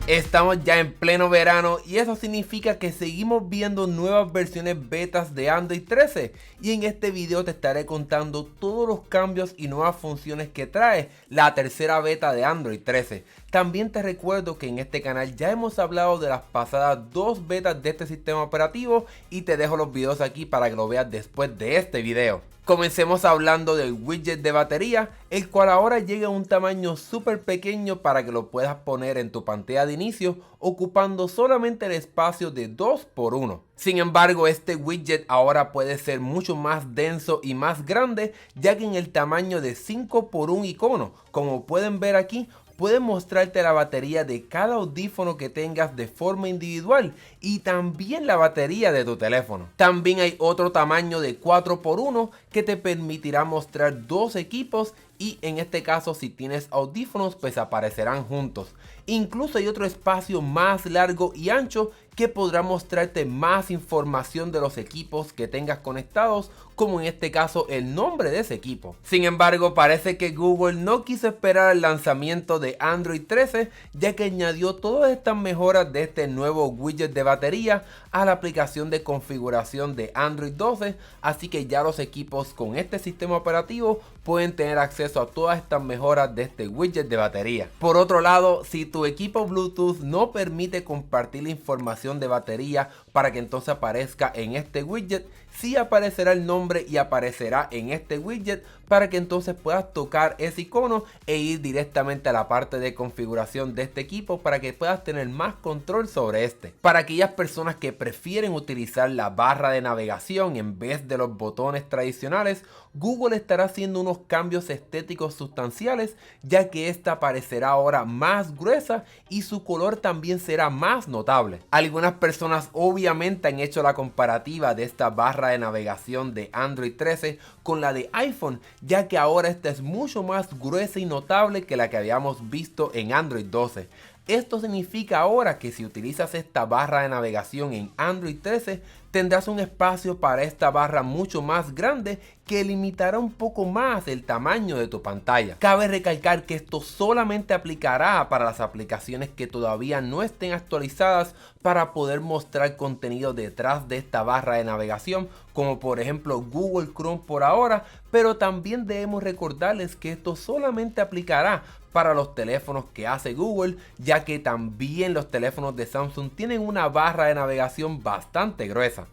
Estamos ya en pleno verano y eso significa que seguimos viendo nuevas versiones betas de Android 13 y en este video te estaré contando todos los cambios y nuevas funciones que trae la tercera beta de Android 13. También te recuerdo que en este canal ya hemos hablado de las pasadas dos betas de este sistema operativo y te dejo los videos aquí para que lo veas después de este video. Comencemos hablando del widget de batería, el cual ahora llega a un tamaño súper pequeño para que lo puedas poner en tu pantalla de inicio, ocupando solamente el espacio de 2x1. Sin embargo, este widget ahora puede ser mucho más denso y más grande, ya que en el tamaño de 5x1 icono, como pueden ver aquí, puede mostrarte la batería de cada audífono que tengas de forma individual y también la batería de tu teléfono. También hay otro tamaño de 4x1 que te permitirá mostrar dos equipos y en este caso si tienes audífonos pues aparecerán juntos. Incluso hay otro espacio más largo y ancho que podrá mostrarte más información de los equipos que tengas conectados, como en este caso el nombre de ese equipo. Sin embargo, parece que Google no quiso esperar el lanzamiento de Android 13, ya que añadió todas estas mejoras de este nuevo widget de batería a la aplicación de configuración de Android 12, así que ya los equipos con este sistema operativo pueden tener acceso a todas estas mejoras de este widget de batería. Por otro lado, si tu equipo Bluetooth no permite compartir la información de batería para que entonces aparezca en este widget, sí aparecerá el nombre y aparecerá en este widget para que entonces puedas tocar ese icono e ir directamente a la parte de configuración de este equipo para que puedas tener más control sobre este. Para aquellas personas que prefieren utilizar la barra de navegación en vez de los botones tradicionales, Google estará haciendo unos cambios estéticos sustanciales, ya que esta aparecerá ahora más gruesa y su color también será más notable. Algunas personas obviamente han hecho la comparativa de esta barra de navegación de Android 13 con la de iPhone, ya que ahora esta es mucho más gruesa y notable que la que habíamos visto en Android 12. Esto significa ahora que si utilizas esta barra de navegación en Android 13, tendrás un espacio para esta barra mucho más grande que limitará un poco más el tamaño de tu pantalla. Cabe recalcar que esto solamente aplicará para las aplicaciones que todavía no estén actualizadas para poder mostrar contenido detrás de esta barra de navegación, como por ejemplo Google Chrome por ahora, pero también debemos recordarles que esto solamente aplicará para los teléfonos que hace Google, ya que también los teléfonos de Samsung tienen una barra de navegación bastante gruesa.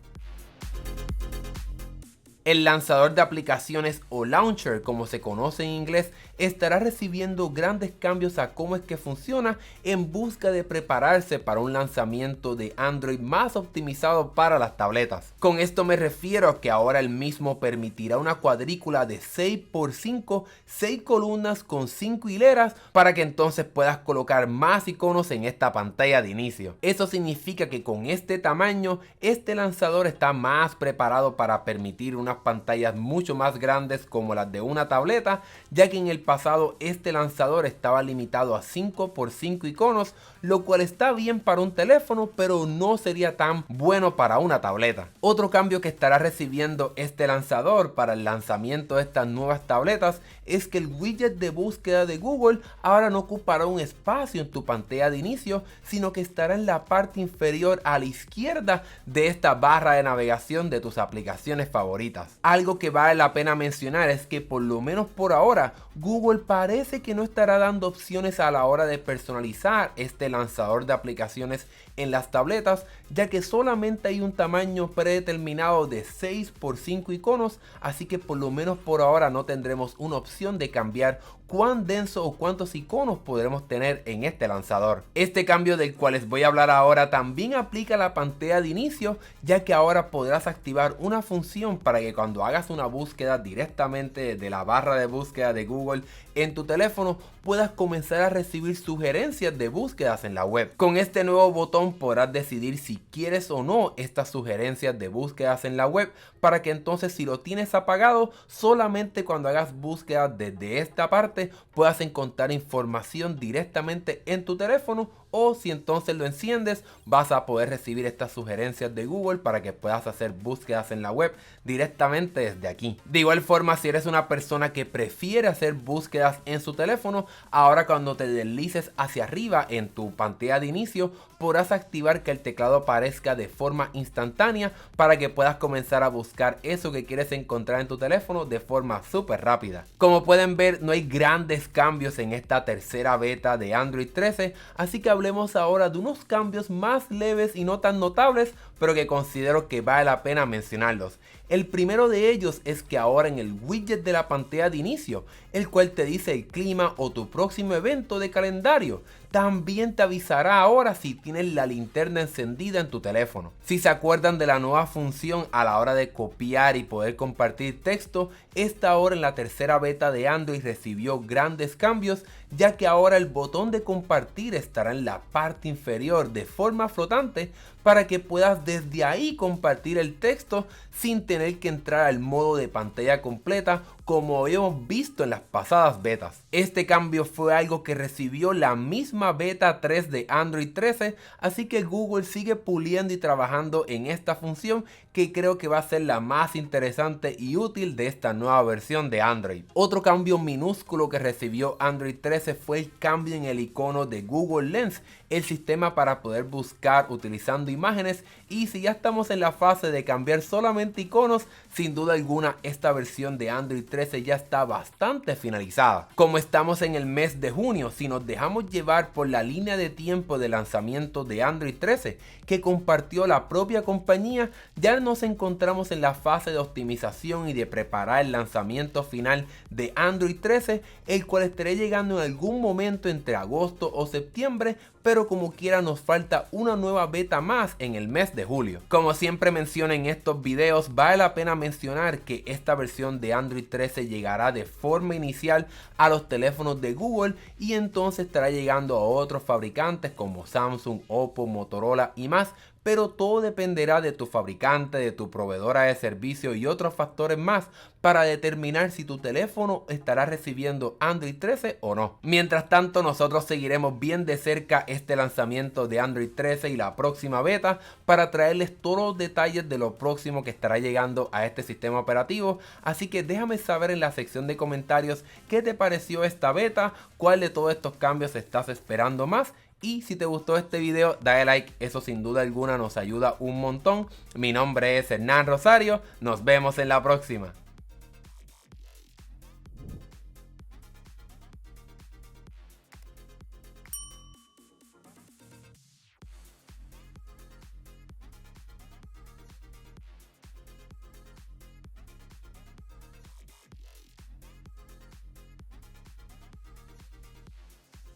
El lanzador de aplicaciones o launcher, como se conoce en inglés, estará recibiendo grandes cambios a cómo es que funciona en busca de prepararse para un lanzamiento de Android más optimizado para las tabletas. Con esto me refiero a que ahora el mismo permitirá una cuadrícula de 6x5, 6 columnas con 5 hileras para que entonces puedas colocar más iconos en esta pantalla de inicio. Eso significa que con este tamaño, este lanzador está más preparado para permitir unas pantallas mucho más grandes como las de una tableta, ya que en el pasado este lanzador estaba limitado a 5x5 iconos, lo cual está bien para un teléfono pero no sería tan bueno para una tableta. Otro cambio que estará recibiendo este lanzador para el lanzamiento de estas nuevas tabletas es que el widget de búsqueda de Google ahora no ocupará un espacio en tu pantalla de inicio, sino que estará en la parte inferior a la izquierda de esta barra de navegación de tus aplicaciones favoritas. Algo que vale la pena mencionar es que por lo menos por ahora Google parece que no estará dando opciones a la hora de personalizar este lanzador de aplicaciones en las tabletas, ya que solamente hay un tamaño predeterminado de 6x5 iconos, así que por lo menos por ahora no tendremos una opción de cambiar cuán denso o cuántos iconos podremos tener en este lanzador. Este cambio del cual les voy a hablar ahora también aplica a la pantalla de inicio, ya que ahora podrás activar una función para que cuando hagas una búsqueda directamente de la barra de búsqueda de Google en tu teléfono puedas comenzar a recibir sugerencias de búsquedas en la web. Con este nuevo botón podrás decidir si quieres o no estas sugerencias de búsquedas en la web, para que entonces si lo tienes apagado, solamente cuando hagas búsquedas desde esta parte puedas encontrar información directamente en tu teléfono o si entonces lo enciendes vas a poder recibir estas sugerencias de Google para que puedas hacer búsquedas en la web directamente desde aquí. De igual forma, si eres una persona que prefiere hacer búsquedas en su teléfono, ahora cuando te deslices hacia arriba en tu pantalla de inicio podrás activar que el teclado aparezca de forma instantánea para que puedas comenzar a buscar eso que quieres encontrar en tu teléfono de forma súper rápida. Como pueden ver, no hay grandes cambios en esta tercera beta de Android 13, así que hablemos ahora de unos cambios más leves y no tan notables, pero que considero que vale la pena mencionarlos. El primero de ellos es que ahora en el widget de la pantalla de inicio, el cual te dice el clima o tu próximo evento de calendario, también te avisará ahora si tienes la linterna encendida en tu teléfono. Si se acuerdan de la nueva función a la hora de copiar y poder compartir texto, esta ahora en la tercera beta de Android recibió grandes cambios, ya que ahora el botón de compartir estará en la parte inferior de forma flotante para que puedas desde ahí compartir el texto sin tener que entrar al modo de pantalla completa como habíamos visto en las pasadas betas. Este cambio fue algo que recibió la misma beta 3 de Android 13, así que Google sigue puliendo y trabajando en esta función que creo que va a ser la más interesante y útil de esta nueva versión de Android. Otro cambio minúsculo que recibió Android 13 fue el cambio en el icono de Google Lens, el sistema para poder buscar utilizando imágenes, y si ya estamos en la fase de cambiar solamente iconos, sin duda alguna esta versión de Android 13 ya está bastante finalizada. Como estamos en el mes de junio, si nos dejamos llevar por la línea de tiempo de lanzamiento de Android 13 que compartió la propia compañía, ya nos encontramos en la fase de optimización y de preparar el lanzamiento final de Android 13, el cual estará llegando en algún momento entre agosto o septiembre, pero como quiera nos falta una nueva beta más en el mes de julio. Como siempre menciono en estos videos, vale la pena mencionar que esta versión de Android 13 llegará de forma inicial a los teléfonos de Google y entonces estará llegando a otros fabricantes como Samsung, Oppo, Motorola y más, pero todo dependerá de tu fabricante, de tu proveedora de servicio y otros factores más para determinar si tu teléfono estará recibiendo Android 13 o no. Mientras tanto, nosotros seguiremos bien de cerca este lanzamiento de Android 13 y la próxima beta para traerles todos los detalles de lo próximo que estará llegando a este sistema operativo, así que déjame saber en la sección de comentarios qué te pareció esta beta, cuál de todos estos cambios estás esperando más. Y si te gustó este video, dale like, eso sin duda alguna nos ayuda un montón. Mi nombre es Hernán Rosario, nos vemos en la próxima.